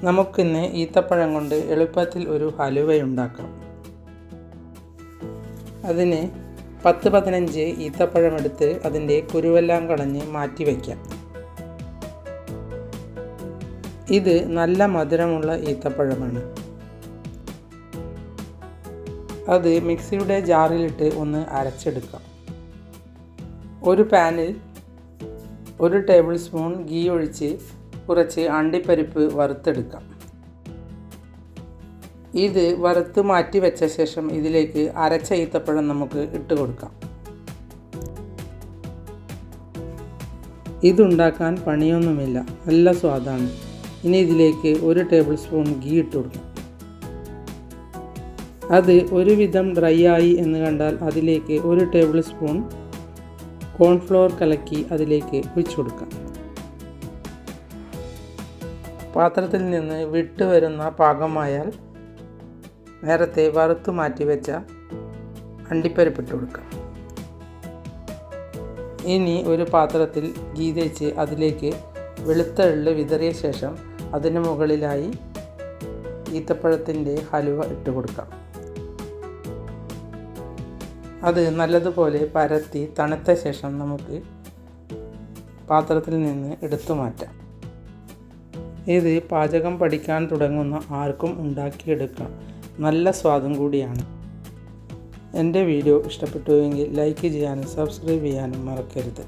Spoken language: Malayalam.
നമുക്കിന്ന് ഈത്തപ്പഴം കൊണ്ട് എളുപ്പത്തിൽ ഒരു ഹലുവയുണ്ടാക്കാം. അതിന് 10-15 ഈത്തപ്പഴം എടുത്ത് അതിൻ്റെ കുരുവെല്ലാം കളഞ്ഞ് മാറ്റി വയ്ക്കാം. ഇത് നല്ല മധുരമുള്ള ഈത്തപ്പഴമാണ്. അത് മിക്സിയുടെ ജാറിലിട്ട് ഒന്ന് അരച്ചെടുക്കാം. ഒരു പാനിൽ 1 ടേബിൾ സ്പൂൺ ഗീ ഒഴിച്ച് കുറച്ച് അണ്ടിപ്പരിപ്പ് വറുത്തെടുക്കാം. ഇത് വറുത്ത് മാറ്റി വെച്ച ശേഷം ഇതിലേക്ക് അരച്ച ഈത്തപ്പഴം നമുക്ക് ഇട്ട് കൊടുക്കാം. ഇതുണ്ടാക്കാൻ പണിയൊന്നുമില്ല, നല്ല സ്വാദാണ്. ഇനി ഇതിലേക്ക് 1 ടേബിൾ സ്പൂൺ ഗീ ഇട്ട് കൊടുക്കാം. അത് ഒരുവിധം ഡ്രൈ ആയി എന്ന് കണ്ടാൽ അതിലേക്ക് 1 ടേബിൾ സ്പൂൺ കോൺഫ്ലവർ കലക്കി അതിലേക്ക് ഒഴിച്ചു കൊടുക്കാം. പാത്രത്തിൽ നിന്ന് വിട്ട് വരുന്ന പാകമായാൽ നേരത്തെ വറുത്ത് മാറ്റി വെച്ച അണ്ടിപ്പരിപ്പിട്ട് കൊടുക്കാം. ഇനി ഒരു പാത്രത്തിൽ ഗീ തേച്ച് അതിലേക്ക് വെളുത്ത എള്ള് വിതറിയ ശേഷം അതിന് മുകളിലായി ഈത്തപ്പഴത്തിൻ്റെ ഹലുവ ഇട്ട് കൊടുക്കാം. അത് നല്ലതുപോലെ പരത്തി തണുത്ത ശേഷം നമുക്ക് പാത്രത്തിൽ നിന്ന് എടുത്തു മാറ്റാം. ഇത് പാചകം പഠിക്കാൻ തുടങ്ങുന്ന ആർക്കും ഉണ്ടാക്കിയെടുക്കാം. നല്ല സ്വാദും കൂടിയാണ്. എൻ്റെ വീഡിയോ ഇഷ്ടപ്പെട്ടുവെങ്കിൽ ലൈക്ക് ചെയ്യാനും സബ്സ്ക്രൈബ് ചെയ്യാനും മറക്കരുത്.